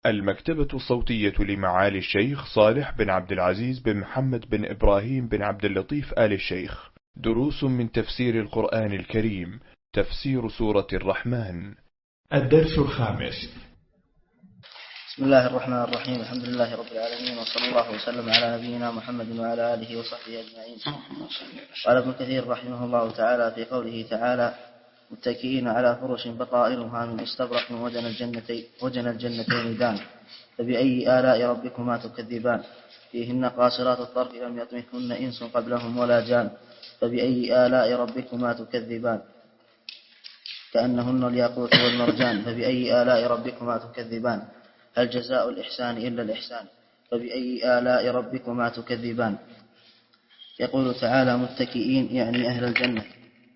المكتبة الصوتية لمعالي الشيخ صالح بن عبد العزيز بن محمد بن إبراهيم بن عبد اللطيف آل الشيخ. دروس من تفسير القرآن الكريم. تفسير سورة الرحمن. الدرس الخامس. بسم الله الرحمن الرحيم. الحمد لله رب العالمين، وصلى الله وسلم على نبينا محمد وعلى آله وصحبه أجمعين. قال ابن كثير رحمه الله تعالى في قوله تعالى: متكئين على فرش بطائنها من استبرق وجنى الجنتين دان، فبأي آلاء ربكما تكذبان؟ فيهن قاصرات الطرف لم يطمثهن إنس قبلهم ولا جان، فبأي آلاء ربكما تكذبان؟ كأنهن الياقوت والمرجان، فبأي آلاء ربكما تكذبان؟ هل جزاء الإحسان إلا الإحسان؟ فبأي آلاء ربكما تكذبان؟ يقول تعالى متكئين يعني أهل الجنة،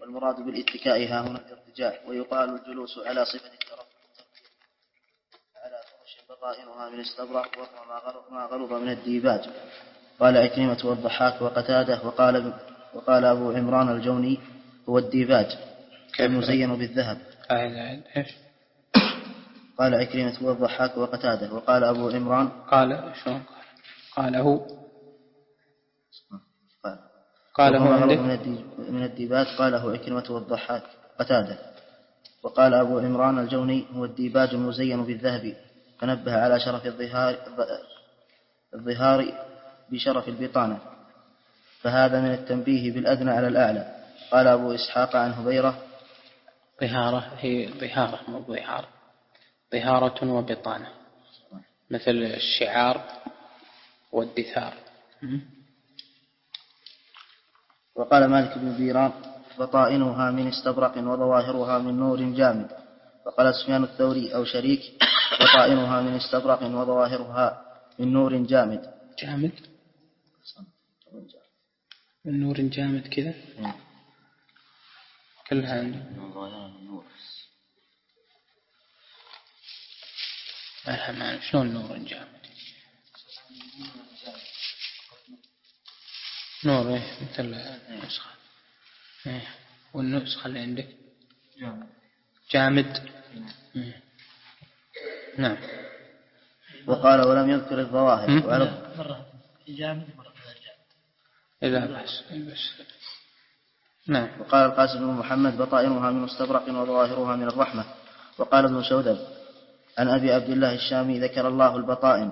والمراد بالاتكاء ها هنا الارتجاع، ويقال الجلوس على صفة الترف على فرش بطائنها من استبرق، وهو ما غلظ من الديباج. قال عكرمة والضحاك وقتاده، وقال أبو عمران الجوني هو الديباج المزين بالذهب. قال عكرمة والضحاك وقتاده، وقال أبو عمران قاله من الديباج، قاله عكرمة والضحاك قتاده، وقال أبو عمران الجوني هو الديباج المزين بالذهب، فنبه على شرف الظهار بشرف البطانة، فهذا من التنبيه بالأدنى على الأعلى. قال أبو إسحاق عن هبيرة: ظهارة هي ظهارة مو ظهار، ظهارة وبطانة، مثل الشعار والدثار. وقال مالك بن بيران: بطائنها من استبرق وظواهرها من نور جامد. وقال سفيان الثوري أو شريك: بطائنها من استبرق وظواهرها من نور جامد. من نور جامد كذا كلها عنده نور. شلون نور جامد؟ نور مثل النسخة. والنسخة اللي عندك جامد. نعم. وقال ولم يذكر الظواهر. مرة جامد مرة غير جامد. إذا بس. نعم. وقال القاسم بن محمد: بطائنها من استبرق وظواهرها من الرحمة. وقال ابن شودب عن أبي عبد الله الشامي: ذكر الله البطائن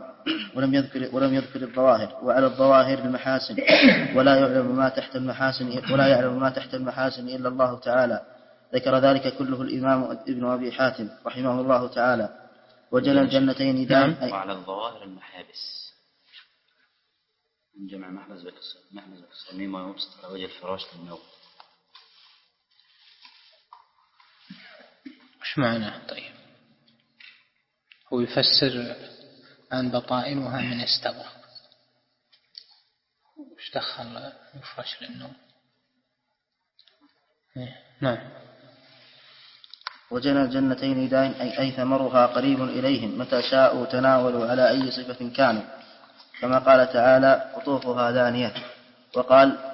ولم يذكر الظواهر، وعلى الظواهر المحاسن، ولا يعلم ما تحت المحاسن إلا الله تعالى. ذكر ذلك كله الإمام ابن أبي حاتم رحمه الله تعالى. وجنى الجنتين دان. وعلى الظواهر المحابس من جمع محبس بكسر ميم ويبسط على وجه الفراش للنوم. وش معناه؟ طيب هو يفسر عن بطائنها من استبرق، وش دخل يفرش للنوم؟ نعم. وجنى الجنتين دان أي ثمرها قريب إليهم متى شاءوا تناولوا على أي صفة كانوا، كما قال تعالى: قطوفها دانية. وقال: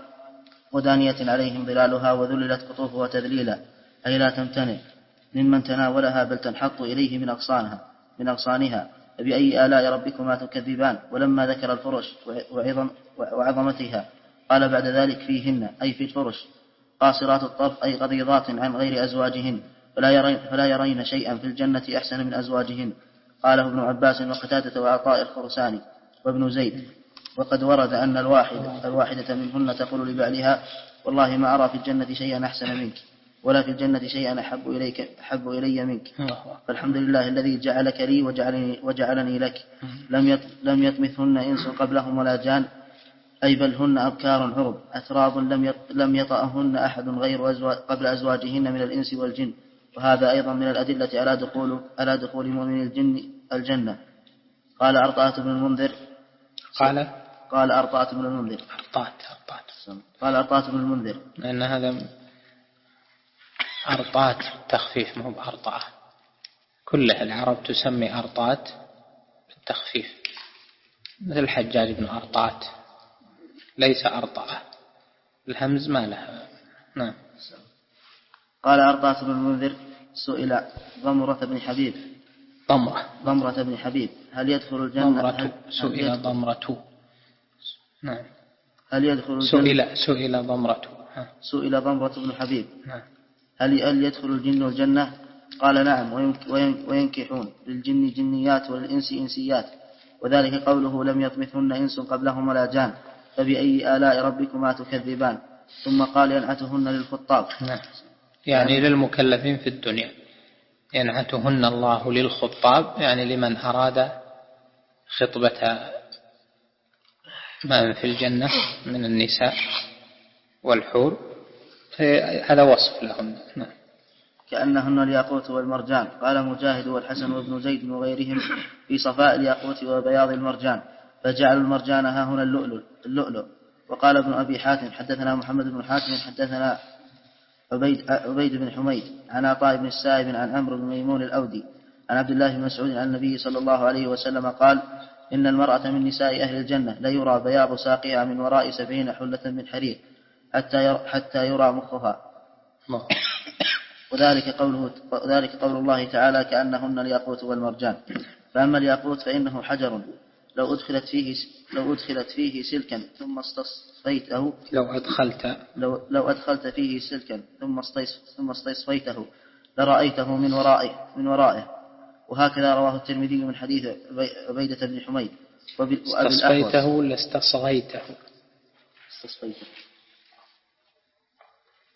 ودانية عليهم ظلالها وذللت قطوفها تذليلا، أي لا تمتنع ممن تناولها بل تنحط إليه من أغصانها. فبأي آلاء ربكما تكذبان؟ ولما ذكر الفرش وعظمتها قال بعد ذلك: فيهن أي في الفرش قاصرات الطرف أي غضيضات عن غير أزواجهن، فلا يرين شيئا في الجنة أحسن من أزواجهن. قاله ابن عباس وقتادة وعطاء الخرساني وابن زيد. وقد ورد أن الواحدة منهن تقول لبعلها: والله ما أرى في الجنة شيئا أحسن منك، ولا في الجنة شيئا أحب إلي منك. فالحمد لله الذي جعلك لي وجعلني لك. لم يطمثهن إنس قبلهم ولا جان، أي بل هن أبكار عرب أتراب لم يطأهن أحد غير قبل أزواجهن من الإنس والجن. وهذا أيضا من الأدلة على دخول مؤمن الجن الجنة. قال أرطاة بن المنذر لأن هذا أرطات تخفيف مو بأرطاة. كلها العرب تسمي أرطات بالتخفيف، مثل الحجاج بن أرطات ليس أرطاة، الهمز ما لها. نعم. قال أرطاة بن المنذر: سئل ضمرة بن حبيب ضمرة بن حبيب هل يدخل الجنة؟ سئل ضمرة. نعم. هل يدخل الجنة؟ سئل ضمرة بن حبيب. نعم. هل يدخل الجن الجنة؟ قال نعم، وينكحون للجن جنيات وللإنس إنسيات، وذلك قوله لم يطمثهن إنس قبلهم ولا جان، فبأي آلاء ربكما تكذبان. ثم قال ينعتهن للخطاب. نعم. يعني للمكلفين في الدنيا، ينعتهن الله للخطاب، يعني لمن أراد خطبة من في الجنة من النساء والحور، هذا وصف لهم. نعم. كأنهن الياقوت والمرجان. قال مجاهد والحسن وابن زيد وغيرهم في صفاء الياقوت وبياض المرجان، فجعلوا المرجان ها هنا اللؤلؤ. وقال ابن أبي حاتم حدثنا محمد بن حاتم حدثنا عبيد بن حميد عن عطاء بن السائب عن عمرو بن ميمون الأودي عن عبد الله بن مسعود عن النبي صلى الله عليه وسلم قال إن المرأة من نساء أهل الجنة لا يرى بياض ساقها من وراء 70 حلة من حرير حتى يرى مخها. وذلك قول الله تعالى كأنهن الياقوت والمرجان. فأما الياقوت فإنه حجر لو أدخلت فيه سلكا ثم استصفيته لو أدخلت فيه سلكا ثم استصفيته لرأيته من ورائه. وهكذا رواه الترمذي من حديث عبيدة بن حميد. استصفيته ولا استصغيته؟ استصفيته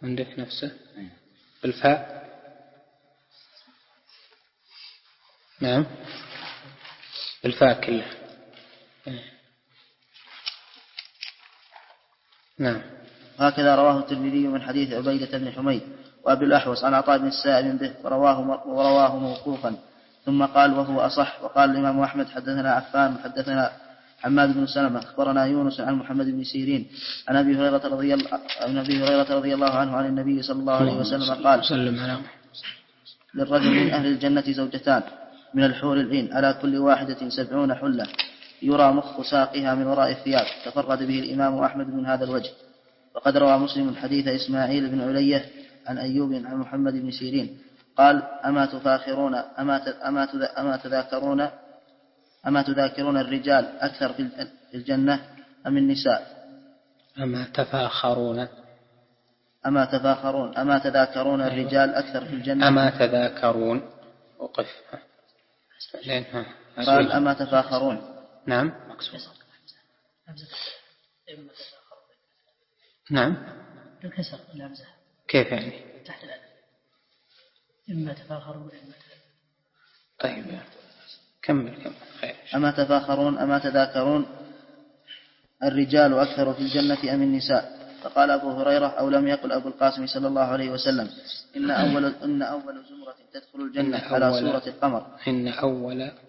عندك نفسه بالفاء. نعم بالفاء كله. نعم. هكذا رواه الترمذي من حديث عبيدة بن حميد وأبي الأحوص عن عطاء بن السائب به ورواه موقوفا، ثم قال وهو أصح. وقال الإمام أحمد حدثنا عفان حدثنا حماد بن سلمة أخبرنا يونس عن محمد بن سيرين عن أبي هريرة رضي الله عنه عن النبي صلى الله عليه وسلم قال للرجل من أهل الجنة زوجتان من الحور العين على كل واحدة 70 حلة يرى مخ ساقها من وراء الثياب. تفرد به الإمام أحمد من هذا الوجه. وقد روى مسلم حديث إسماعيل بن علية عن أيوب عن محمد بن سيرين قال أما تذاكرون الرجال أكثر في الجنة أم النساء؟ أما تذاكرون الرجال أكثر في الجنة. أما تذاكرون وقف. قال أما تفاخرون. نعم. نعم. الكسر الهمزة. كيف يعني؟ تحت الألف. إما تفاخرون إما. طيب كمل خير. أما تذاكرون الرجال أكثر في الجنة أم النساء؟ فقال أبو هريرة أو لم يقل أبو القاسم صلى الله عليه وسلم إن أول زمرة تدخل الجنة على صورة القمر.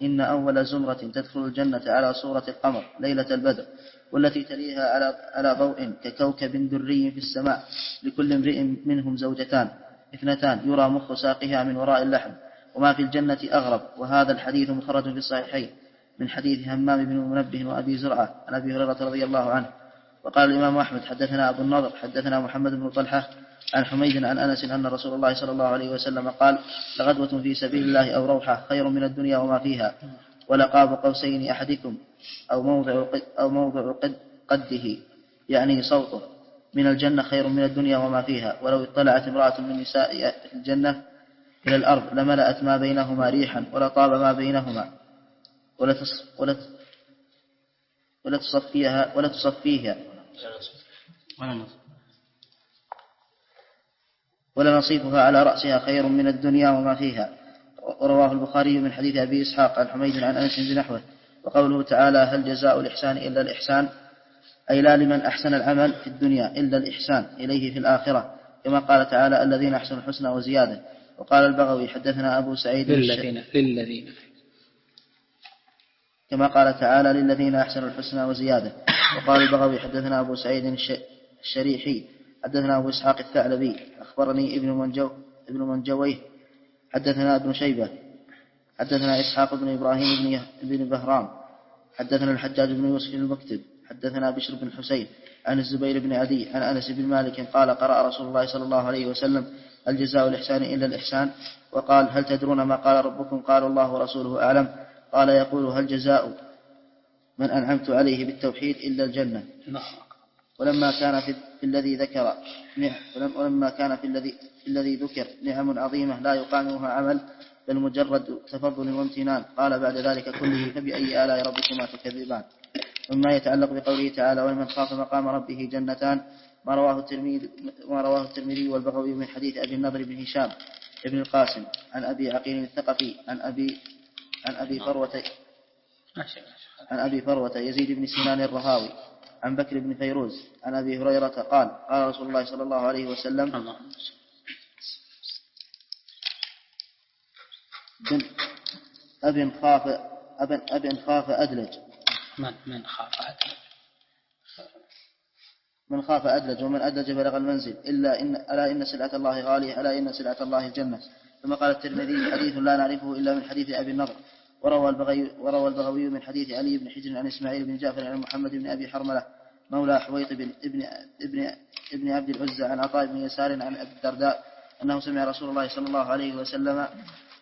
إن أول زمرة تدخل الجنة على صورة القمر ليلة البدر، والتي تليها على ضوء ككوكب دري في السماء، لكل امرئ منهم زوجتان 2 يرى مخ ساقها من وراء اللحم. وما في الجنة أغرب. وهذا الحديث مخرج في الصحيحين من حديث همام بن منبه وأبي زرعة عن أبي هريرة رضي الله عنه. وقال الإمام أحمد حدثنا أبو النضر حدثنا محمد بن طلحة عن حميد عن أنس أن رسول الله صلى الله عليه وسلم قال لغدوة في سبيل الله أو روحة خير من الدنيا وما فيها، ولقاب قوسين أحدكم أو موضع قده يعني صوته من الجنة خير من الدنيا وما فيها. ولو اطلعت امرأة من نساء الجنة إلى الأرض لملأت ما بينهما ريحا ولطاب ما بينهما ولا تصفيها ولا نصيفها على رأسها خير من الدنيا وما فيها. ورواه البخاري من حديث أبي إسحاق عن حميد عن أنس بنحوه. وقوله تعالى هل جزاء الإحسان إلا الإحسان، أي لا لمن أحسن العمل في الدنيا إلا الإحسان إليه في الآخرة، كما قال تعالى الذين أحسنوا الحسنى وزيادة. وقال البغوي حدثنا أبو سعيد للذين كما قال تعالى للذين أحسنوا الحسنى وزيادة. وقال البغوي حدثنا أبو سعيد الشريحي حدثنا أبو إسحاق الثعلبي أخبرني ابن منجويه حدثنا ابن شيبة حدثنا إسحاق بن إبراهيم بن بهرام حدثنا الحجاج بن يوسف المكتب حدثنا بشر بن حسين عن الزبير بن عدي عن أنس بن مالك قال قرأ رسول الله صلى الله عليه وسلم الجزاء الإحسان إلا الإحسان. وقال هل تدرون ما قال ربكم؟ قالوا الله ورسوله أعلم. قال يقول هل جزاء من أنعمت عليه بالتوحيد إلا الجنة. ولما كان في الذي ذكر نعم عظيمة لا يقامها عمل بل مجرد تفضل وامتنان. قال بعد ذلك كله فبأي آلاء ربكما تكذبان. وما يتعلق بقوله تعالى ولمن خاف مقام ربه جنتان ما رواه الترمذي والبغوي من حديث أبي النضر بن هشام ابن القاسم عن أبي عقيل الثقفي عن أبي فروة يزيد بن سنان الرهاوي عن بكر بن فيروز عن أبي هريرة قال قال رسول الله صلى الله عليه وسلم أب خاف أدلج من خاف أدلج ومن أدلج بلغ المنزل ألا إن سلعة الله غالية ألا إن سلعة الله الجنة. ثم قال الترمذي حديث لا نعرفه إلا من حديث أبي النضر. وروى البغوي من حديث علي بن حجر عن إسماعيل بن جعفر عن محمد بن أبي حرملة مولى حويط ابن عبد العزى عن عطاء بن يسار عن أبي الدرداء أنه سمع رسول الله صلى الله عليه وسلم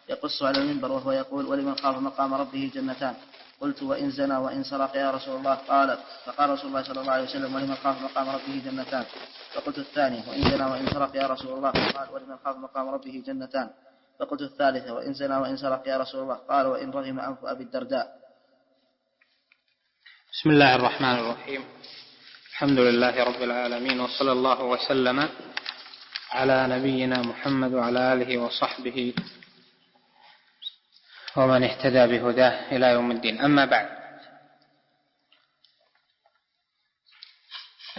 يقص على المنبر وهو يقول ولمن خاف مقام ربه جنتان. قلت وإن زنى وإن سرق يا رسول الله؟ فقال رسول الله صلى الله عليه وسلم ولمن خاف مقام ربه جنتان. فقلت الثانية وإن زنى وإن سرق يا رسول الله؟ قال ولمن خاف مقام ربه جنتان. فقلت الثالثة وإن زنى وإن سرق يا رسول الله؟ قال وإن رغم أنف أبي الدرداء. بسم الله الرحمن الرحيم. الحمد لله رب العالمين وصلى الله وسلم على نبينا محمد وعلى آله وصحبه ومن اهتدى بهداه إلى يوم الدين. أما بعد،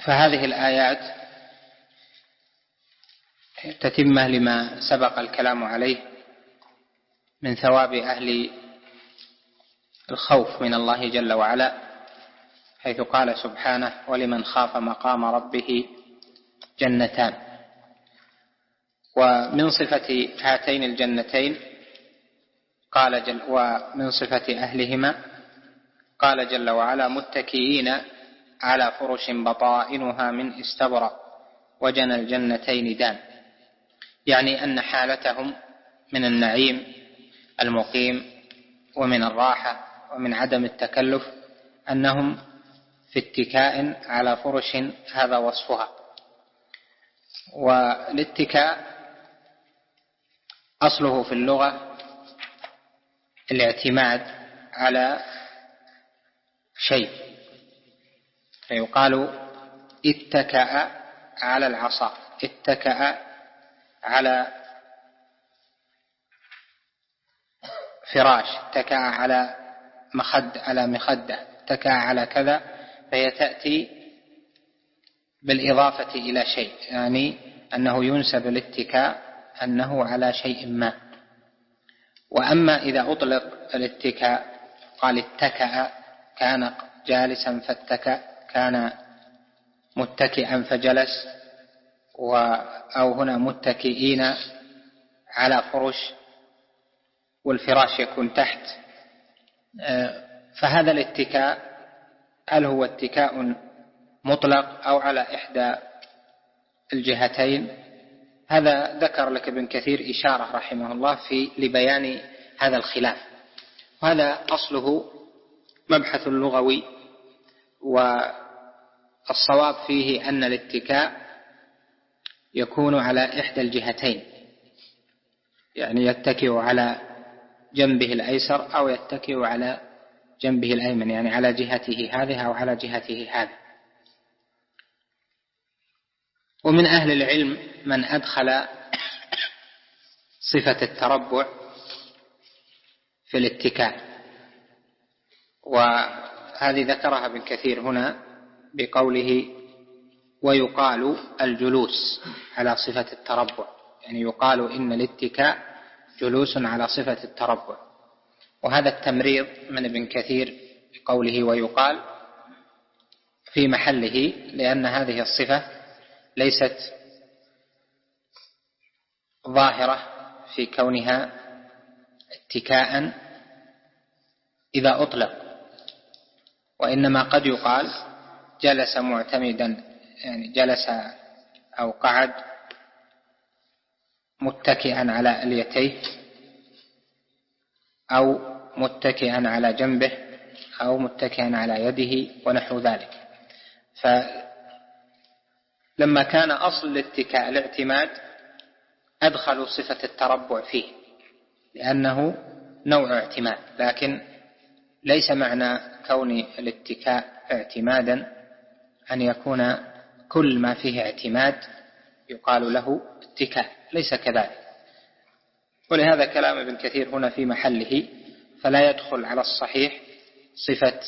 فهذه الآيات تتمة لما سبق الكلام عليه من ثواب أهل الخوف من الله جل وعلا، حيث قال سبحانه ولمن خاف مقام ربه جنتان. ومن صفة هاتين الجنتين ومن صفة أهلهما قال جل وعلا متكئين على فرش بطائنها من استبرق وجنى الجنتين دان، يعني أن حالتهم من النعيم المقيم ومن الراحة ومن عدم التكلف أنهم في اتكاء على فرش هذا وصفها. والاتكاء أصله في اللغة الاعتماد على شيء، فيقال اتكأ على العصا، اتكأ على فراش، اتكأ على مخدة، اتكأ على كذا، فهي تأتي بالإضافة إلى شيء، يعني أنه ينسب الاتكاء أنه على شيء ما. وأما إذا أطلق الاتكاء قال اتكأ كان جالسا فاتكأ، كان متكئا فجلس، أو هنا متكئين على فرش والفراش يكون تحت، فهذا الاتكاء هل هو اتكاء مطلق أو على إحدى الجهتين؟ هذا ذكر لك ابن كثير إشارة رحمه الله لبيان هذا الخلاف، وهذا أصله مبحث لغوي، والصواب فيه أن الاتكاء يكون على إحدى الجهتين، يعني يتكئ على جنبه الأيسر أو يتكئ على جنبه الأيمن، يعني على جهته هذه أو على جهته هذه. ومن أهل العلم من أدخل صفة التربع في الاتكاء، وهذه ذكرها ابن كثير هنا بقوله ويقال الجلوس على صفة التربع، يعني يقال إن الاتكاء جلوس على صفة التربع. وهذا التمريض من ابن كثير بقوله ويقال في محله، لأن هذه الصفة ليست ظاهرة في كونها اتكاء إذا أطلق، وإنما قد يقال جلس معتمدا، يعني جلس أو قعد متكئا على أليتيه أو متكئا على جنبه أو متكئا على يده ونحو ذلك. فلما كان أصل الاتكاء الاعتماد أدخلوا صفة التربع فيه لأنه نوع اعتماد، لكن ليس معنى كون الاتكاء اعتمادا أن يكون كل ما فيه اعتماد يقال له اتكاء، ليس كذلك. ولهذا كلام ابن كثير هنا في محله، فلا يدخل على الصحيح صفة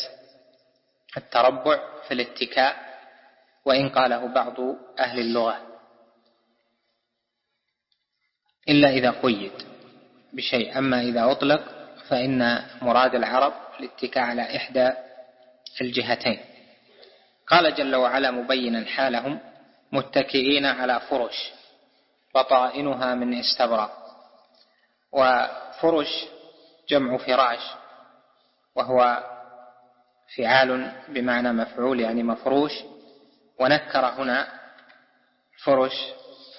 التربع في الاتكاء وإن قاله بعض أهل اللغة، إلا إذا قيد بشيء. أما إذا أطلق فإن مراد العرب الاتكاء على إحدى الجهتين. قال جل وعلا مبينا حالهم: متكئين على فرش بطائنها من استبرق. وفرش جمع فراش، وهو فعال بمعنى مفعول يعني مفروش، ونكر هنا فرش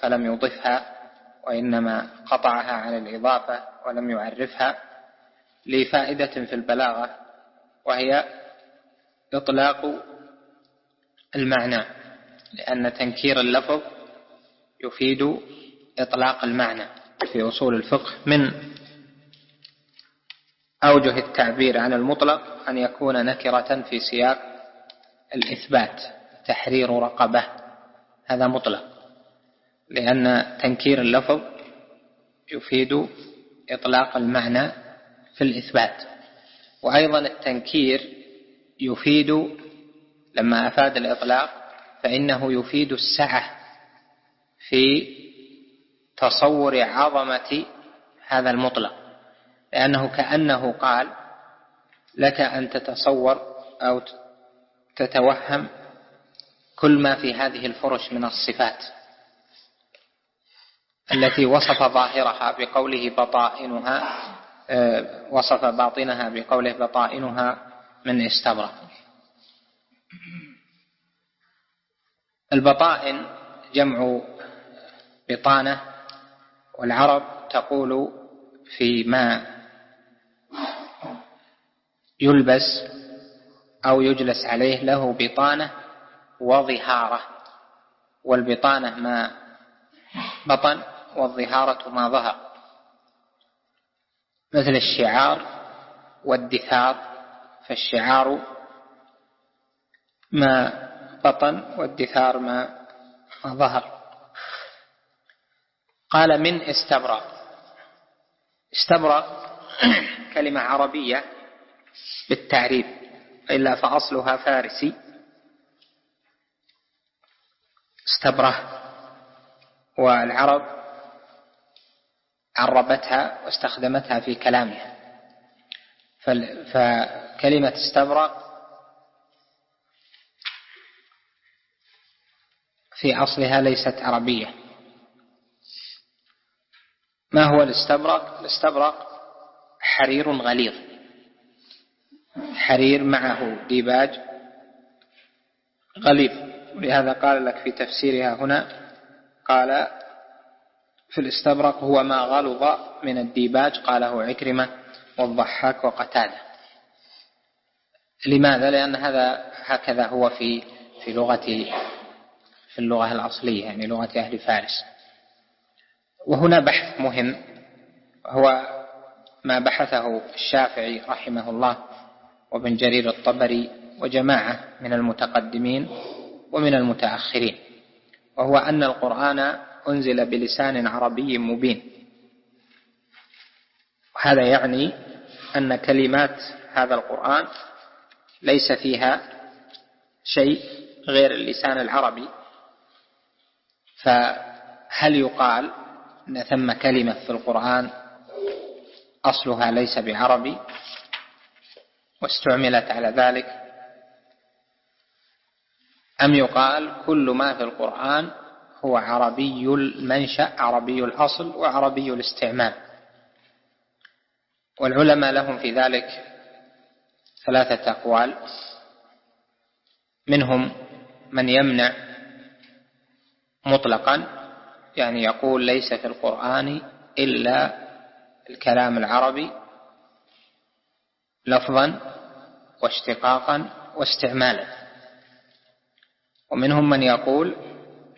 فلم يضفها وإنما قطعها عن الإضافة ولم يعرفها لفائدة في البلاغة، وهي إطلاق المعنى، لأن تنكير اللفظ يفيد إطلاق المعنى. في أصول الفقه من أوجه التعبير عن المطلق أن يكون نكرة في سياق الإثبات، تحرير رقبة، هذا مطلق، لأن تنكير اللفظ يفيد إطلاق المعنى في الإثبات. وأيضا التنكير يفيد، لما أفاد الإطلاق فإنه يفيد السعة في تصور عظمة هذا المطلق، لأنه كأنه قال لك أن تتصور أو تتوهم كل ما في هذه الفرش من الصفات التي وصف ظاهرها بقوله بطائنها، وصف باطنها بقوله بطائنها من استبرق. البطائن جمع بطانة، والعرب تقول فيما يلبس أو يجلس عليه له بطانة وظهارة، والبطانة ما بطن والظهارة ما ظهر، مثل الشعار والدثار، فالشعار ما بطن والدثار ما ظهر. قال من استبرق. استبرق كلمة عربية بالتعريب، إلا فأصلها فارسي، استبره، والعرب عربتها واستخدمتها في كلامها. فكلمة استبرق في أصلها ليست عربية. ما هو الاستبرق؟ الاستبرق حرير غليظ، حرير معه ديباج غليظ، ولهذا قال لك في تفسيرها هنا، قال في الاستبرق هو ما غلظ من الديباج، قاله عكرمة والضحاك وقتادة. لماذا؟ لأن هذا هكذا هو في اللغة الأصلية، يعني لغة أهل فارس. وهنا بحث مهم، هو ما بحثه الشافعي رحمه الله وابن جرير الطبري وجماعة من المتقدمين ومن المتأخرين، وهو أن القرآن أنزل بلسان عربي مبين. وهذا يعني أن كلمات هذا القرآن ليس فيها شيء غير اللسان العربي. فهل يقال أن ثم كلمة في القرآن أصلها ليس بعربي واستعملت على ذلك، أم يقال كل ما في القرآن هو عربي المنشأ، عربي الأصل، وعربي الاستعمال؟ والعلماء لهم في ذلك ثلاثة أقوال. منهم من يمنع مطلقا يعني يقول ليس في القرآن إلا الكلام العربي لفظا واشتقاقا واستعمالا. ومنهم من يقول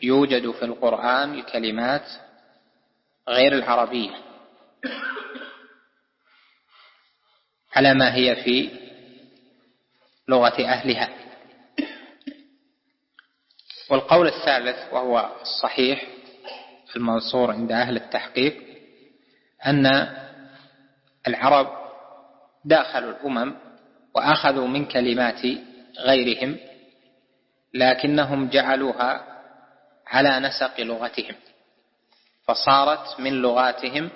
يوجد في القرآن الكلمات غير العربية على ما هي في لغة أهلها. والقول الثالث وهو الصحيح المنصور عند أهل التحقيق أن العرب داخلوا الأمم وأخذوا من كلمات غيرهم لكنهم جعلوها على نسق لغتهم، فصارت من لغاتهم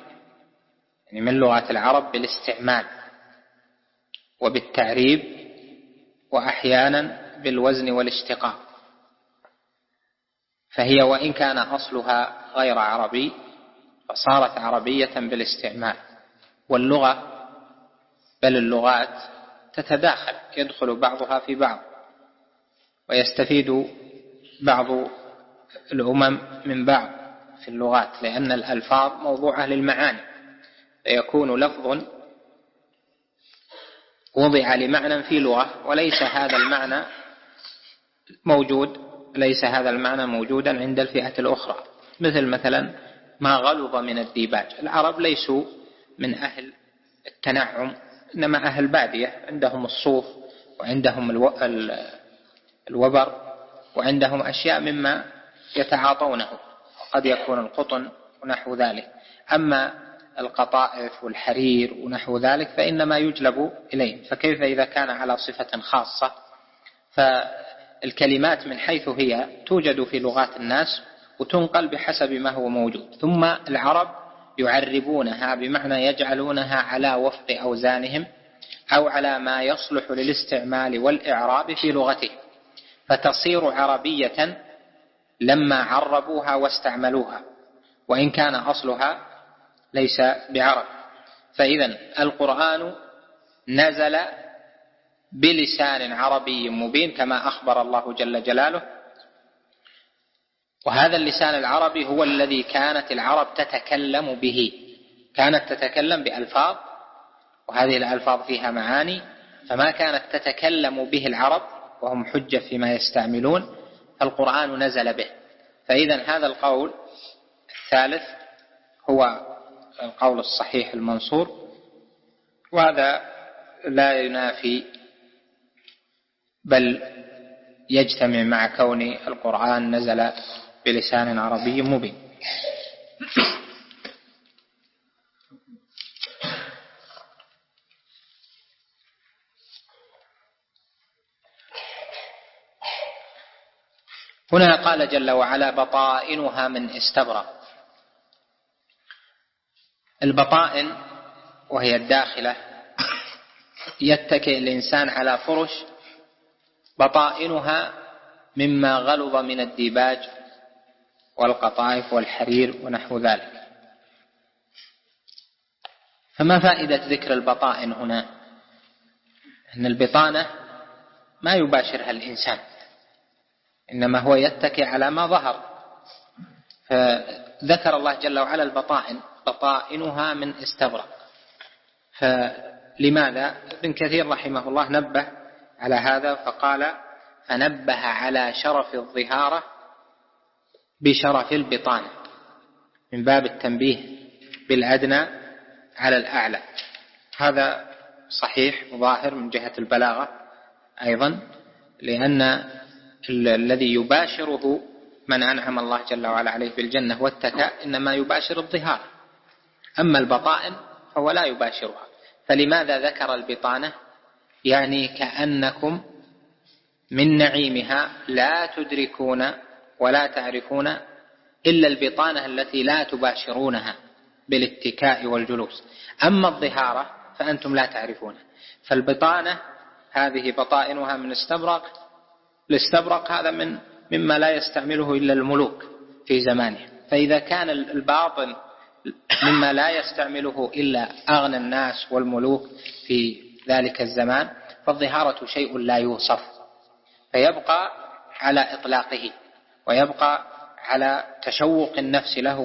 يعني من لغة العرب بالاستعمال وبالتعريب وأحيانا بالوزن والاشتقاق، فهي وإن كان أصلها غير عربي فصارت عربية بالاستعمال. واللغة بل اللغات تتداخل، يدخل بعضها في بعض، ويستفيد بعض الأمم من بعض في اللغات، لأن الألفاظ موضوعة للمعاني، فيكون لفظ وضع لمعنى في لغة وليس هذا المعنى موجودا عند الفئة الأخرى. مثلا ما غلظ من الديباج، العرب ليسوا من أهل التنعم، إنما أهل بادية، عندهم الصوف وعندهم الوبر وعندهم أشياء مما يتعاطونه، قد يكون القطن ونحو ذلك. أما القطائف والحرير ونحو ذلك فإنما يجلب إليه، فكيف إذا كان على صفة خاصة؟ فالكلمات من حيث هي توجد في لغات الناس وتنقل بحسب ما هو موجود، ثم العرب يعربونها بمعنى يجعلونها على وفق أوزانهم أو على ما يصلح للاستعمال والإعراب في لغته، فتصير عربية لما عربوها واستعملوها، وإن كان أصلها ليس بعرب. فإذا القرآن نزل بلسان عربي مبين كما أخبر الله جل جلاله، وهذا اللسان العربي هو الذي كانت العرب تتكلم به، كانت تتكلم بألفاظ، وهذه الألفاظ فيها معاني، فما كانت تتكلم به العرب وهم حجة فيما يستعملون فالقرآن نزل به. فإذا هذا القول الثالث هو القول الصحيح المنصور، وهذا لا ينافي بل يجتمع مع كون القرآن نزل بلسان عربي مبين. هنا قال جل وعلا بطائنها من استبرق. البطائن وهي الداخلة يتكئ الإنسان على فرش بطائنها مما غلظ من الديباج والقطائف والحرير ونحو ذلك. فما فائدة ذكر البطائن هنا؟ أن البطانة ما يباشرها الإنسان، إنما هو يتكئ على ما ظهر، فذكر الله جل وعلا البطائن بطائنها من استبرق. فلماذا؟ ابن كثير رحمه الله نبه على هذا فقال فنبه على شرف الظهارة بشرف البطانة، من باب التنبيه بالأدنى على الأعلى. هذا صحيح وظاهر من جهة البلاغة أيضا، لأن الذي يباشره من أنعم الله جل وعلا عليه بالجنة والتكاء إنما يباشر الظهار، أما البطائن فهو لا يباشرها. فلماذا ذكر البطانة؟ يعني كأنكم من نعيمها لا تدركون ولا تعرفون إلا البطانة التي لا تباشرونها بالاتكاء والجلوس، أما الظهارة فأنتم لا تعرفونها. فالبطانة هذه بطائنها من استبرق، الاستبرق هذا مما لا يستعمله إلا الملوك في زمانه، فإذا كان الباطن مما لا يستعمله إلا أغنى الناس والملوك في ذلك الزمان، فالظهارة شيء لا يوصف، فيبقى على إطلاقه ويبقى على تشوق النفس له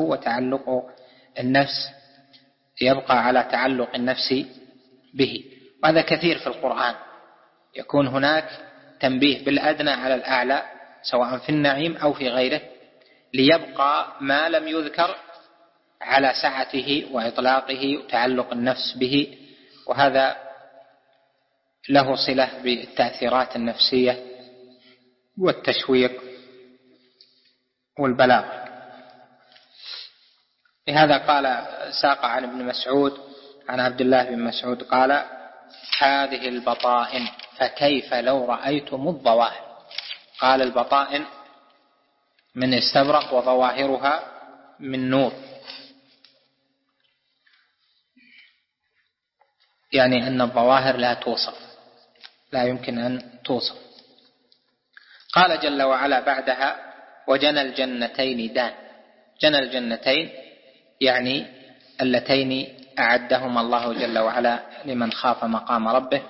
وتعلق النفس، يبقى على تعلق النفس به. وهذا كثير في القرآن، يكون هناك تنبيه بالأدنى على الأعلى سواء في النعيم أو في غيره، ليبقى ما لم يذكر على سعته وإطلاقه وتعلق النفس به. وهذا له صلة بالتأثيرات النفسية والتشويق والبلاغة. لهذا قال ساق عن ابن مسعود عن عبد الله بن مسعود قال: هذه البطائن فكيف لو رأيتم الظواهر. قال: البطائن من استبرق وظواهرها من نور، يعني أن الظواهر لا توصف، لا يمكن أن توصف. قال جل وعلا بعدها: وجنى الجنتين دان. جنى الجنتين يعني اللتين أعدهما الله جل وعلا لمن خاف مقام ربه.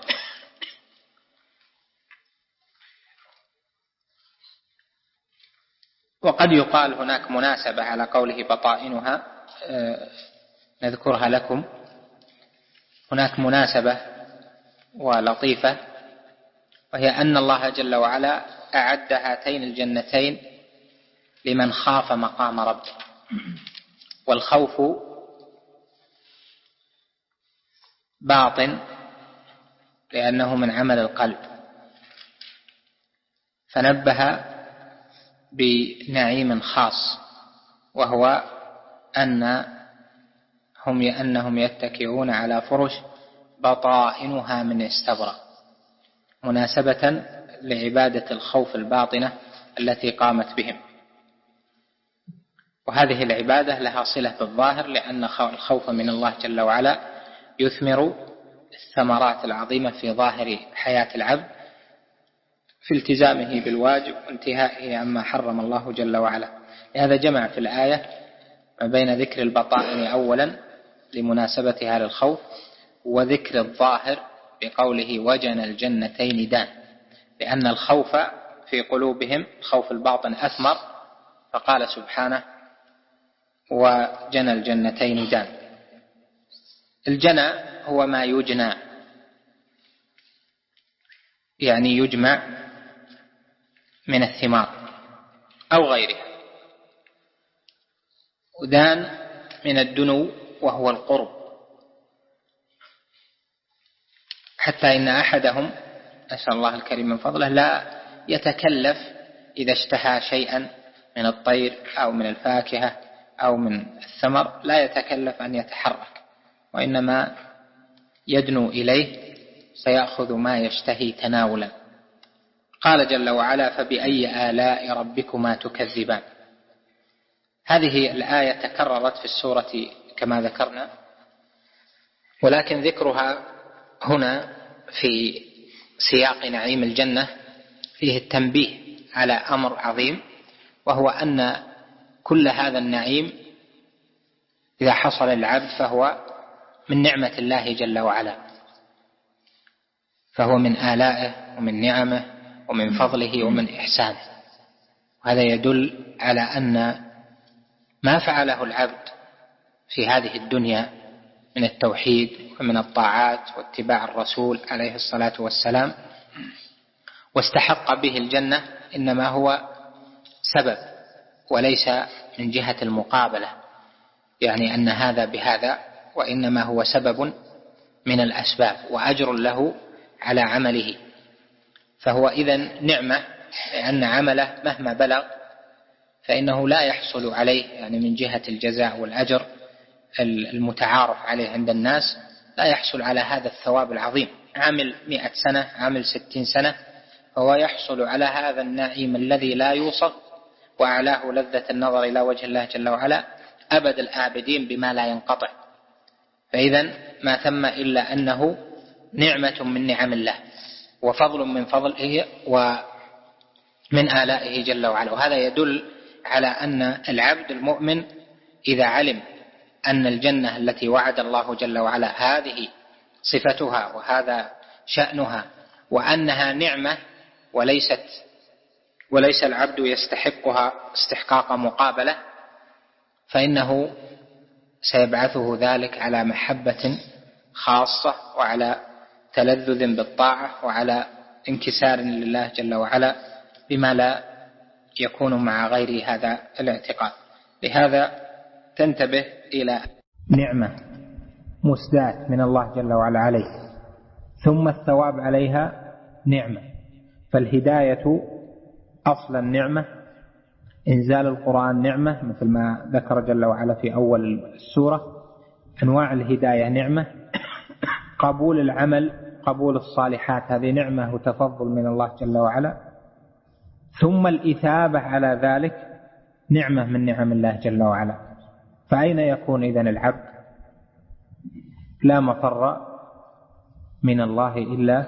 وقد يقال هناك مناسبة على قوله بطائنها، نذكرها لكم. هناك مناسبة ولطيفة، وهي أن الله جل وعلا أعد هاتين الجنتين لمن خاف مقام ربه. والخوف باطن لأنه من عمل القلب، فنبه بنعيم خاص، وهو أنهم يتكئون على فرش بطائنها من استبرق، مناسبة لعبادة الخوف الباطنة التي قامت بهم. وهذه العبادة لها صلة بالظاهر، لأن الخوف من الله جل وعلا يثمر الثمرات العظيمة في ظاهر حياة العبد في التزامه بالواجب وانتهائه عما حرم الله جل وعلا. لهذا جمع في الآية ما بين ذكر البطائن أولا لمناسبتها للخوف، وذكر الظاهر بقوله: وجنى الجنتين دان، لأن الخوف في قلوبهم، خوف الباطن، أثمر، فقال سبحانه: وجنى الجنتين دان. الجنى هو ما يجنى، يعني يجمع من الثمار أو غيرها. ودان من الدنو وهو القرب، حتى إن أحدهم، نسأل الله الكريم من فضله، لا يتكلف إذا اشتهى شيئا من الطير أو من الفاكهة أو من الثمر، لا يتكلف أن يتحرك، وإنما يدنو إليه سيأخذ ما يشتهي تناولا. قال جل وعلا: فبأي آلاء ربكما تكذبان. هذه الآية تكررت في السورة كما ذكرنا، ولكن ذكرها هنا في سياق نعيم الجنة فيه التنبيه على أمر عظيم، وهو أن كل هذا النعيم إذا حصل للعبد فهو من نعمة الله جل وعلا، فهو من آلائه ومن نعمه ومن فضله ومن إحسانه. وهذا يدل على أن ما فعله العبد في هذه الدنيا من التوحيد ومن الطاعات واتباع الرسول عليه الصلاة والسلام واستحق به الجنة إنما هو سبب، وليس من جهة المقابلة، يعني أن هذا بهذا، وإنما هو سبب من الأسباب وأجر له على عمله. فهو إذن نعمة، لأن عمله مهما بلغ فإنه لا يحصل عليه، يعني من جهة الجزاء والأجر المتعارف عليه عند الناس، لا يحصل على هذا الثواب العظيم. عمل 100 سنة، عمل 60 سنة، فهو يحصل على هذا النعيم الذي لا يوصف، وأعلاه لذة النظر إلى وجه الله جل وعلا أبد الآبدين بما لا ينقطع. فإذن ما ثم إلا أنه نعمة من نعم الله وفضل من فضله ومن آلائه جل وعلا. وهذا يدل على أن العبد المؤمن إذا علم أن الجنة التي وعد الله جل وعلا هذه صفتها وهذا شأنها، وأنها نعمة وليست وليس العبد يستحقها استحقاق مقابلة، فإنه سيبعثه ذلك على محبة خاصة وعلى تلذذ بالطاعة وعلى انكسار لله جل وعلا بما لا يكون مع غير هذا الاعتقاد. لهذا تنتبه إلى نعمة مسداة من الله جل وعلا عليه، ثم الثواب عليها نعمة. فالهداية أصل النعمة، إنزال القرآن نعمة مثل ما ذكر جل وعلا في أول السورة. أنواع الهداية نعمة، قبول العمل، قبول الصالحات، هذه نعمة وتفضل من الله جل وعلا. ثم الإثابة على ذلك نعمة من نعم الله جل وعلا. فأين يكون إذن العبد؟ لا مفر من الله إلا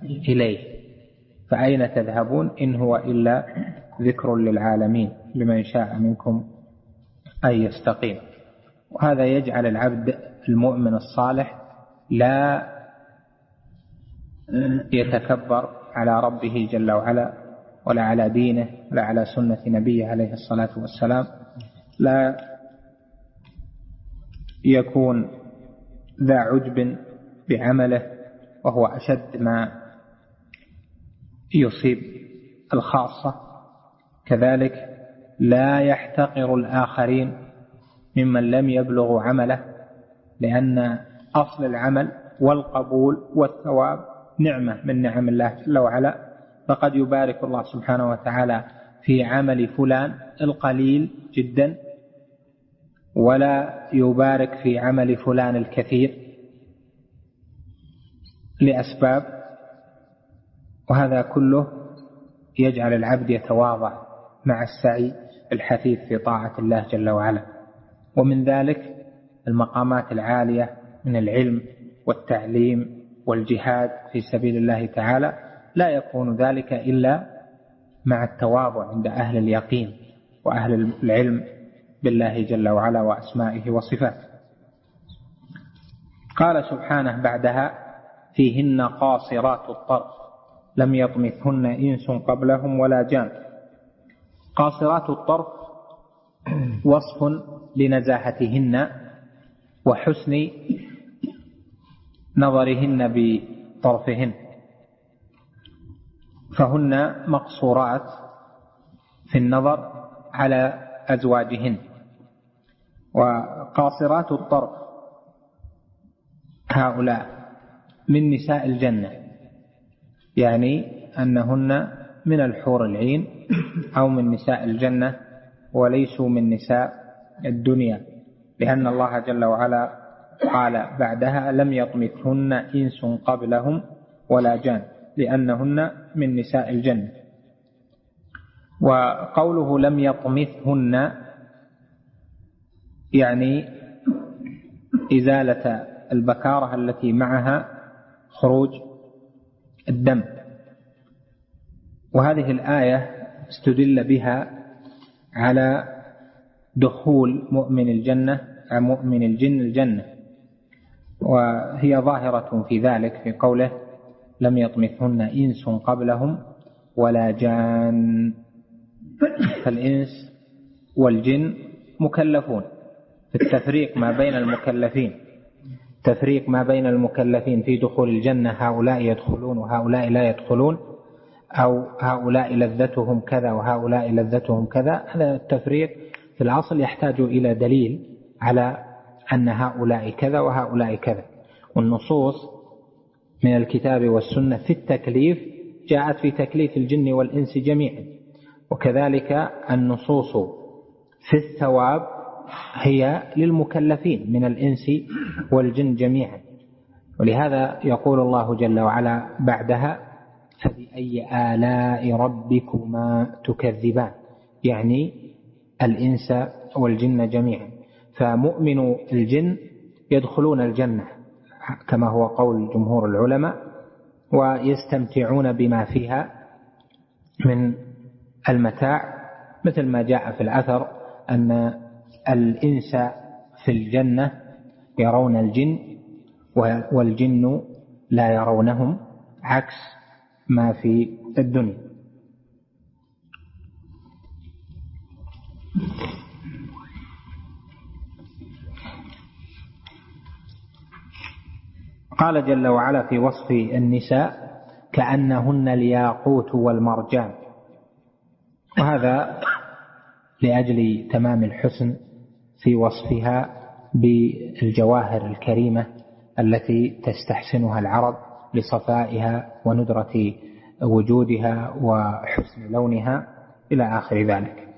إليه، فأين تذهبون إن هو إلا ذكر للعالمين لمن شاء منكم أن يستقيم. وهذا يجعل العبد المؤمن الصالح لا يتكبر على ربه جل وعلا ولا على دينه ولا على سنة نبيه عليه الصلاة والسلام، لا يكون ذا عجب بعمله وهو أشد ما يصيب الخاصة. كذلك لا يحتقر الآخرين ممن لم يبلغوا عمله، لأن أصل العمل والقبول والثواب نعمة من نعم الله جل وعلا. فقد يبارك الله سبحانه وتعالى في عمل فلان القليل جدا، ولا يبارك في عمل فلان الكثير لأسباب، وهذا كله يجعل العبد يتواضع مع السعي الحثيث في طاعة الله جل وعلا. ومن ذلك المقامات العالية من العلم والتعليم والجهاد في سبيل الله تعالى، لا يكون ذلك إلا مع التواضع عند أهل اليقين وأهل العلم بالله جل وعلا وأسمائه وصفاته. قال سبحانه بعدها: فيهن قاصرات الطرف لم يطمثهن إنس قبلهم ولا جان. قاصرات الطرف وصف لنزاهتهن وحسن نظرهن بطرفهن، فهن مقصورات في النظر على أزواجهن. وقاصرات الطرف هؤلاء من نساء الجنة، يعني أنهن من الحور العين أو من نساء الجنة وليسوا من نساء الدنيا، لأن الله جل وعلا قال بعدها: لم يطمثهن إنس قبلهم ولا جان، لأنهن من نساء الجنة. وقوله لم يطمثهن يعني إزالة البكارة التي معها خروج الدم. وهذه الآية استدل بها على دخول مؤمن الجنة مؤمن الجن الجنة، وهي ظاهرة في ذلك في قوله: لم يطمثهن إنس قبلهم ولا جان. فالإنس والجن مكلفون. في التفريق ما بين المكلفين، تفريق ما بين المكلفين في دخول الجنة، هؤلاء يدخلون وهؤلاء لا يدخلون، أو هؤلاء لذتهم كذا وهؤلاء لذتهم كذا، هذا التفريق في الأصل يحتاج إلى دليل على أن هؤلاء كذا وهؤلاء كذا. والنصوص من الكتاب والسنة في التكليف جاءت في تكليف الجن والإنس جميعا، وكذلك النصوص في الثواب هي للمكلفين من الإنس والجن جميعا. ولهذا يقول الله جل وعلا بعدها: فبأي آلاء ربكما تكذبان، يعني الإنس والجن جميعا. فمؤمن الجن يدخلون الجنة كما هو قول جمهور العلماء، ويستمتعون بما فيها من المتاع، مثل ما جاء في الأثر أن الإنس في الجنة يرون الجن والجن لا يرونهم، عكس ما في الدنيا. قال جل وعلا في وصف النساء كأنهن الياقوت والمرجان، وهذا لأجل تمام الحسن في وصفها بالجواهر الكريمة التي تستحسنها العرب لصفائها وندرة وجودها وحسن لونها إلى آخر ذلك.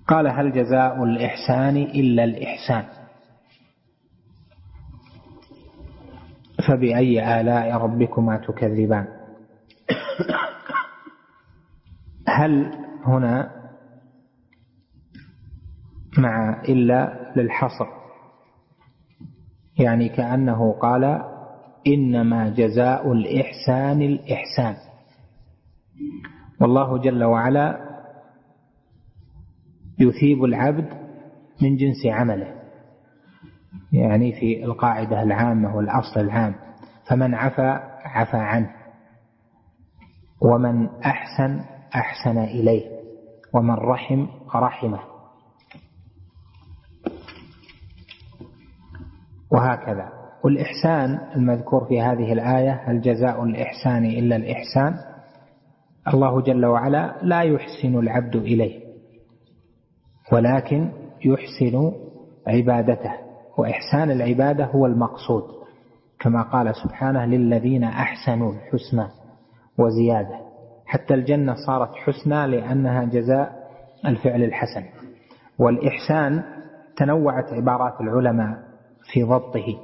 قال هل جزاء الإحسان إلا الإحسان؟ فبأي آلاء ربكما تكذبان؟ هل هنا مع إلا للحصر، يعني كأنه قال إنما جزاء الإحسان الإحسان، والله جل وعلا يثيب العبد من جنس عمله، يعني في القاعدة العامة والأصل العام، فمن عفا عنه، ومن أحسن إليه، ومن رحمه، وهكذا. والإحسان المذكور في هذه الآية هل جزاء الإحسان إلا الإحسان، الله جل وعلا لا يحسن العبد إليه ولكن يحسن عبادته، وإحسان العبادة هو المقصود، كما قال سبحانه للذين أحسنوا الحسنى وزيادة، حتى الجنة صارت حسنى لأنها جزاء الفعل الحسن. والإحسان تنوعت عبارات العلماء في ضبطه.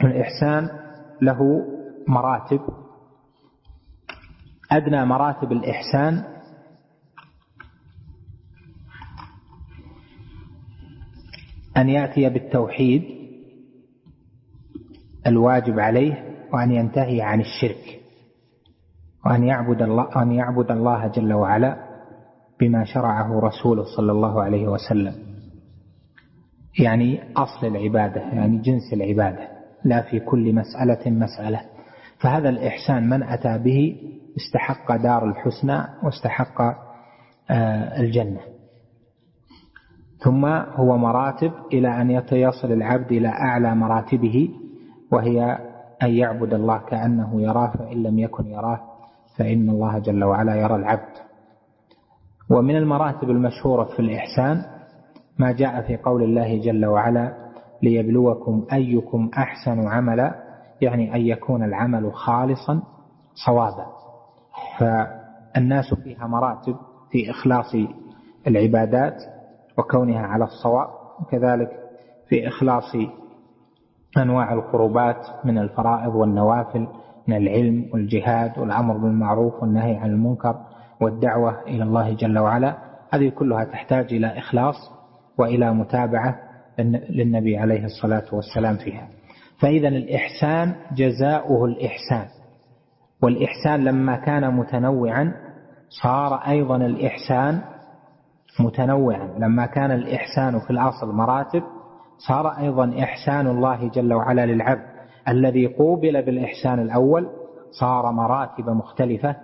الإحسان له مراتب، أدنى مراتب الإحسان أن يأتي بالتوحيد الواجب عليه، وأن ينتهي عن الشرك، وأن يعبد الله جل وعلا بما شرعه رسوله صلى الله عليه وسلم، يعني أصل العبادة، يعني جنس العبادة، لا في كل مسألة. فهذا الإحسان من أتى به استحق دار الحسنى واستحق الجنة. ثم هو مراتب إلى أن يصل العبد إلى أعلى مراتبه، وهي أن يعبد الله كأنه يراه، فإن لم يكن يراه فإن الله جل وعلا يرى العبد. ومن المراتب المشهورة في الإحسان ما جاء في قول الله جل وعلا ليبلوكم أيكم أحسن عملا، يعني أن يكون العمل خالصا صوابا. فالناس فيها مراتب في إخلاص العبادات وكونها على الصواب، وكذلك في إخلاص أنواع القربات من الفرائض والنوافل، من العلم والجهاد والأمر بالمعروف والنهي عن المنكر والدعوة إلى الله جل وعلا. هذه كلها تحتاج إلى إخلاص وإلى متابعة للنبي عليه الصلاة والسلام فيها. فإذا الإحسان جزاؤه الإحسان، والإحسان لما كان متنوعا صار أيضا الإحسان متنوعا. لما كان الإحسان في الأصل مراتب، صار أيضا إحسان الله جل وعلا للعبد الذي قوبل بالإحسان الأول صار مراتب مختلفة،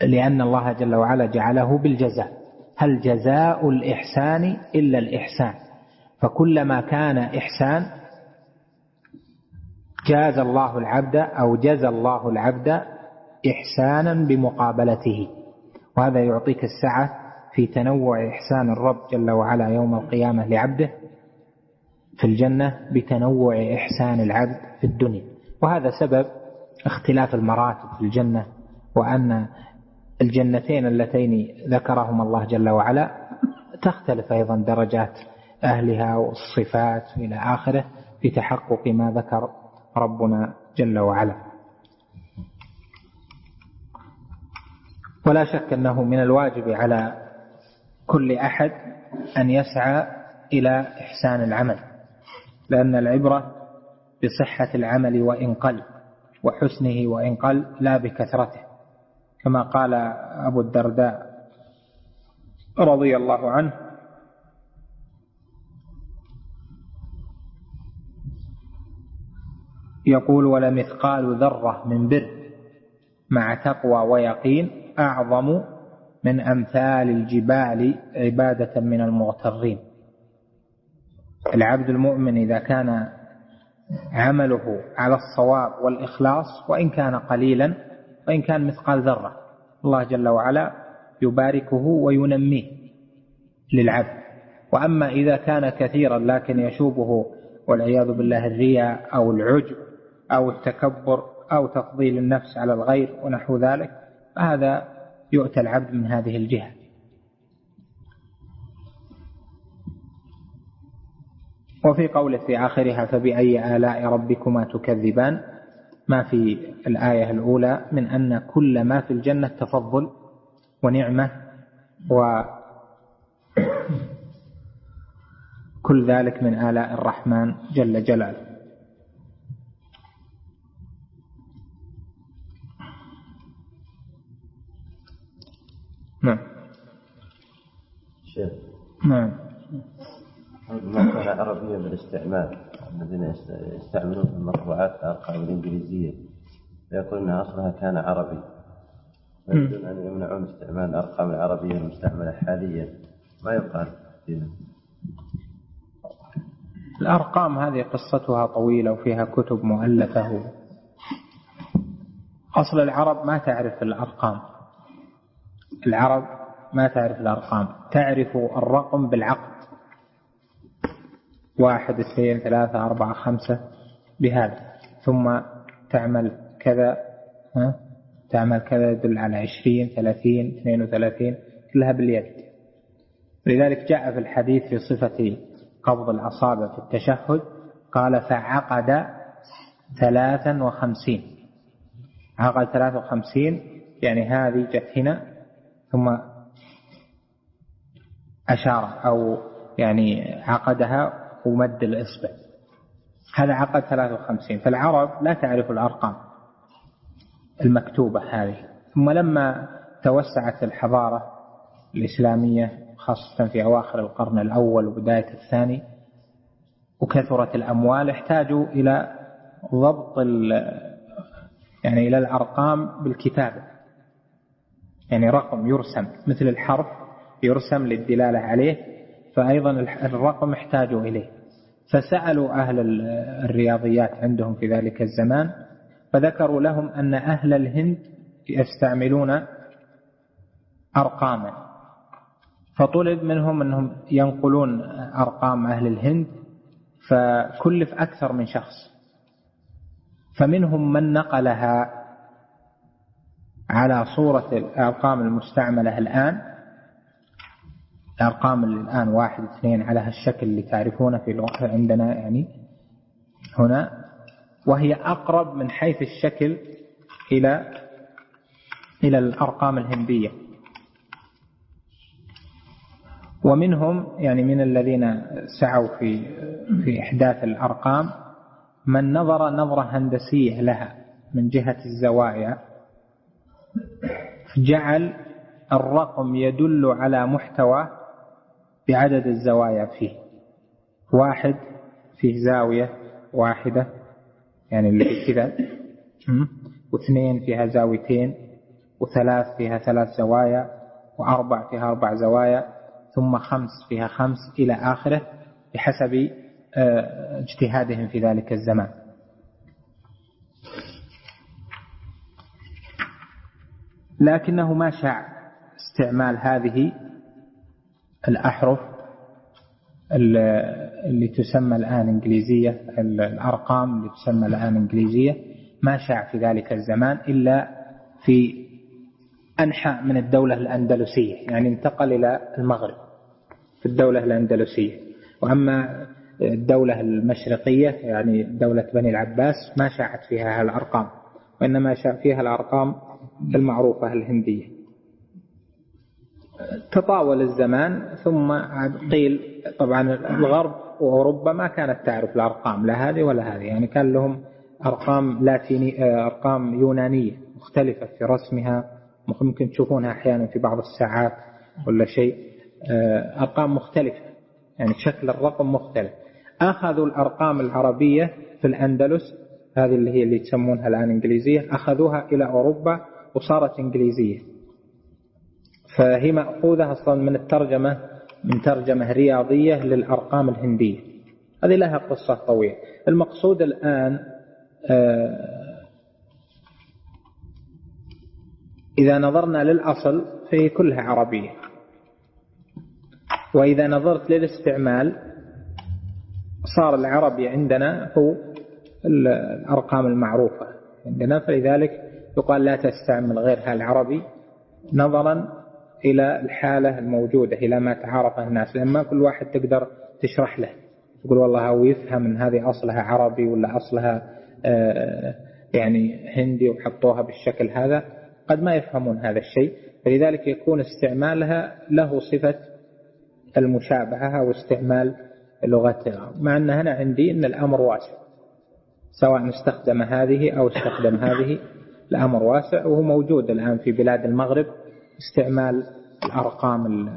لأن الله جل وعلا جعله بالجزاء. هل جزاء الإحسان إلا الإحسان؟ فكلما كان إحسان جاز الله العبد أو جزى الله العبد إحسانا بمقابلته. وهذا يعطيك السعة في تنوع إحسان الرب جل وعلا يوم القيامة لعبده في الجنة بتنوع إحسان العبد في الدنيا. وهذا سبب اختلاف المراتب في الجنة، وأن الجنتين اللتين ذكرهما الله جل وعلا تختلف أيضا درجات أهلها والصفات إلى آخره في تحقق ما ذكر ربنا جل وعلا. ولا شك أنه من الواجب على كل أحد أن يسعى إلى إحسان العمل، لأن العبرة بصحة العمل وإن قل، وحسنه وإن قل، لا بكثرته، كما قال أبو الدرداء رضي الله عنه: يقول: ولمثقال ذرة من بر مع تقوى ويقين أعظم من أمثال الجبال عبادة من المغترين. العبد المؤمن إذا كان عمله على الصواب والإخلاص وإن كان قليلا وإن كان مثقال ذرة، الله جل وعلا يباركه وينميه للعبد. وأما إذا كان كثيرا لكن يشوبه والعياذ بالله الرياء أو العجب أو التكبر أو تفضيل النفس على الغير ونحو ذلك، فهذا يؤتى العبد من هذه الجهة. وفي قوله في آخرها فبأي آلاء ربكما تكذبان، ما في الآية الأولى من أن كل ما في الجنة تفضل ونعمة وكل ذلك من آلاء الرحمن جل جلاله. نعم. شيخ. نعم. ما كان عربيا بالاستعمال الذين يستعملون في المطبوعات الأرقام الإنجليزية يقول أن أصلها كان عربي، ويريدون أن يمنعون استعمال الأرقام العربية المستعملة حاليا، ما يقال فيها؟ الأرقام هذه قصتها طويلة وفيها كتب مؤلفة. أصل العرب ما تعرف الأرقام، العرب ما تعرف الأرقام، تعرف الرقم بالعقد 1 2 3 4 5 بهذا، ثم تعمل كذا تعمل كذا يدل على 20 30 32 كلها باليد. لذلك جاء في الحديث في صفة قبض الأصابع في التشهد قال فعقد 53، عقد 53 يعني هذه جت هنا ثم أشار أو يعني عقدها ومد الإصبع، هذا عقد 53. فالعرب لا تعرف الأرقام المكتوبة هذه. ثم لما توسعت الحضارة الإسلامية خاصة في أواخر القرن الأول وبداية الثاني وكثرت الأموال، احتاجوا إلى ضبط يعني إلى الأرقام بالكتابة، يعني رقم يرسم مثل الحرف يرسم للدلالة عليه، فأيضا الرقم احتاجوا إليه. فسألوا أهل الرياضيات عندهم في ذلك الزمان فذكروا لهم أن أهل الهند يستعملون أرقاما، فطلب منهم أنهم ينقلون أرقام أهل الهند، فكلف أكثر من شخص، فمنهم من نقلها على صورة الأرقام المستعملة الآن، الأرقام اللي الآن 1 2 على هالشكل اللي تعرفونه في الوقت عندنا يعني هنا، وهي أقرب من حيث الشكل إلى الأرقام الهندية. ومنهم يعني من الذين سعوا في إحداث الأرقام من نظر نظرة هندسية لها من جهة الزوايا، جعل الرقم يدل على محتوى بعدد الزوايا فيه، 1 فيه زاوية واحدة يعني اللي كذا، و2 فيها زاويتين، و3 فيها 3 زوايا، و4 فيها 4 زوايا، ثم 5 فيها 5 إلى آخره بحسب اجتهادهم في ذلك الزمان. لكنه ما شاع استعمال هذه الأحرف اللي تسمى الآن إنجليزية، الأرقام اللي تسمى الآن إنجليزية، ما شاع في ذلك الزمان إلا في أنحاء من الدولة الأندلسية، يعني انتقل إلى المغرب في الدولة الأندلسية. وأما الدولة المشرقية يعني دولة بني العباس ما شاعت فيها الأرقام، وإنما شاع فيها الأرقام المعروفة الهندية. تطاول الزمان ثم قيل طبعا الغرب وأوروبا ما كانت تعرف الأرقام لا هذه ولا هذه، يعني كان لهم أرقام أرقام يونانية مختلفة في رسمها، ممكن تشوفونها أحيانا في بعض الساعات ولا شيء، أرقام مختلفة يعني شكل الرقم مختلف. أخذوا الأرقام العربية في الأندلس هذه اللي هي اللي تسمونها الآن إنجليزية، أخذوها إلى أوروبا وصارت إنجليزية. فهي مأخوذة أصلا من الترجمة، من ترجمة رياضية للأرقام الهندية. هذه لها قصة طويلة. المقصود الآن إذا نظرنا للأصل فهي كلها عربية، وإذا نظرت للاستعمال صار العربي عندنا هو الأرقام المعروفة عندنا، فلذلك يقال لا تستعمل غيرها العربي نظرا إلى الحالة الموجودة، إلى ما تعارفه الناس، لأن ما كل واحد تقدر تشرح له تقول والله هو يفهم أن هذه أصلها عربي ولا أصلها يعني هندي وحطوها بالشكل هذا، قد ما يفهمون هذا الشيء. فلذلك يكون استعمالها له صفة المشابهة أو استعمال لغتها، مع أن هنا عندي أن الأمر واسع، سواء استخدم هذه أو استخدم هذه الأمر واسع. وهو موجود الآن في بلاد المغرب استعمال الأرقام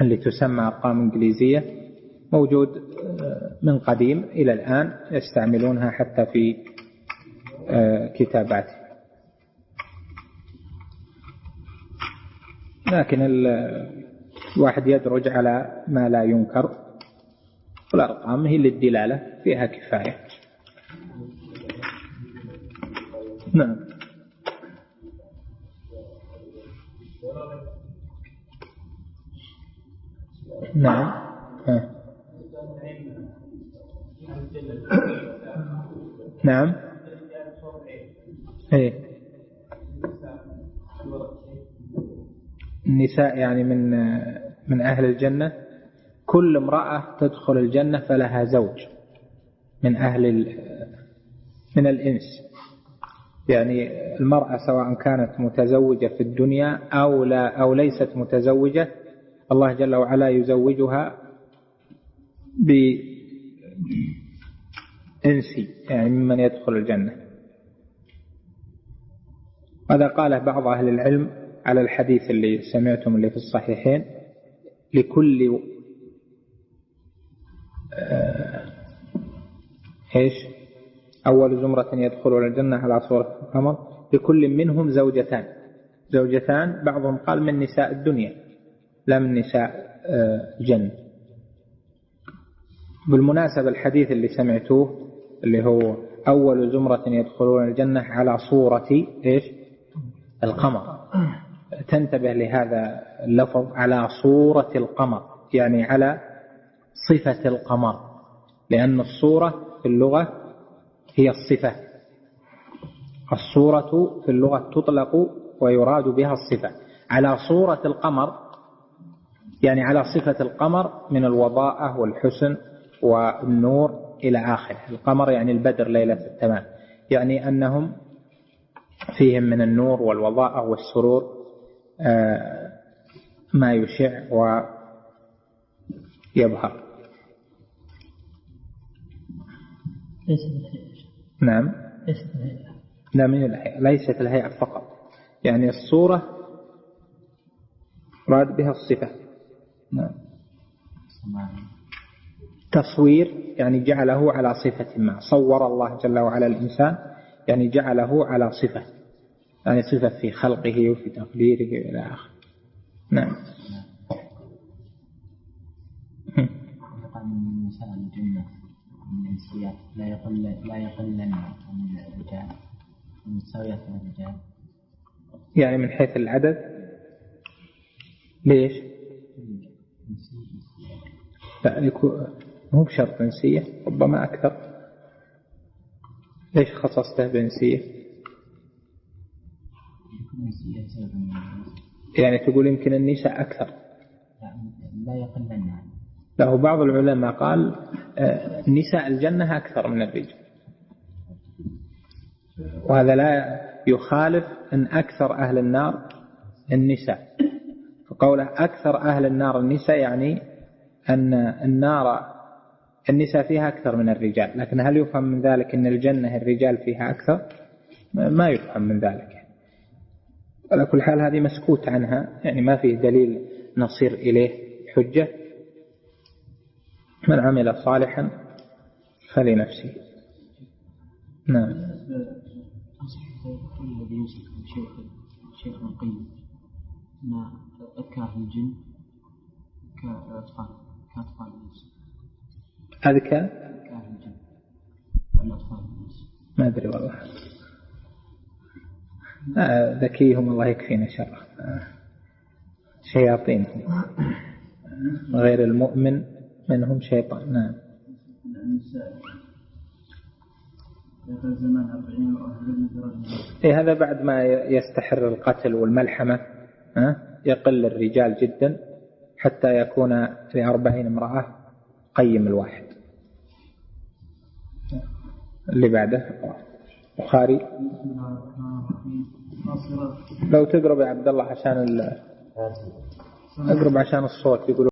اللي تسمى أرقام إنجليزية، موجود من قديم إلى الآن، يستعملونها حتى في كتابات. لكن الواحد يدرج على ما لا ينكر، والأرقام هي للدلالة فيها كفاية. نعم. نعم. نعم. ايه النساء يعني من أهل الجنة، كل امرأة تدخل الجنة فلها زوج من من الإنس. يعني المرأة سواء كانت متزوجة في الدنيا أو ليست متزوجة، الله جل وعلا يزوجها بإنسي يعني ممن يدخل الجنة. هذا قاله بعض أهل العلم على الحديث اللي سمعتم اللي في الصحيحين: لكل أول زمرة يدخلون الجنة على صورة القمر لكل منهم زوجتان. بعضهم قال من نساء الدنيا لا من نساء الجنة. بالمناسبة الحديث اللي سمعتوه اللي هو أول زمرة يدخلون الجنة على صورة القمر، تنتبه لهذا اللفظ على صورة القمر، يعني على صفة القمر، لأن الصورة في اللغة هي الصفة. الصورة في اللغة تطلق ويراد بها الصفة. على صورة القمر يعني على صفة القمر من الوضاءة والحسن والنور إلى آخره. القمر يعني البدر ليلة التمام، يعني أنهم فيهم من النور والوضاءة والسرور ما يشع ويبهر. نعم. لا من الهيئة، ليست الهيئة فقط، يعني الصورة راد بها الصفة. نعم. تصوير يعني جعله على صفة ما، صور الله جل وعلا الإنسان يعني جعله على صفة، يعني صفة في خلقه وفي تقديره إلى آخره. نعم. مثلا الجنة من الانسيات لا يقلن من الرجال المستويات من الرجال، يعني من حيث العدد. ليش؟ لا يكون مو بشرط إنسية، ربما أكثر. ليش خصصته بإنسية؟ يعني تقول يمكن النساء أكثر. لا يقلن. له بعض العلماء قال نساء الجنة أكثر من الرجال، وهذا لا يخالف أن أكثر أهل النار النساء. فقوله أكثر أهل النار النساء يعني أن النساء فيها أكثر من الرجال. لكن هل يفهم من ذلك أن الجنة الرجال فيها أكثر؟ ما يفهم من ذلك. على كل حال هذه مسكوت عنها، يعني ما فيه دليل نصير إليه حجة. من عمل صالحا فلنفسه. نعم. الذي يوصف شيخ مقيم أن أذكار الجن كأطفال الناس. أذكى أذكار الجن الأطفال الناس. ما أدري والله. ذكيهم الله يكفينا شر شياطين غير المؤمن منهم شيطان. نعم. هذا بعد ما يستحر القتل والملحمة يقل الرجال جدا حتى يكون ل40 امرأة قيم الواحد. اللي بعده بخاري. لو تقرب يا عبد الله عشان اقرب عشان الصوت يقولوا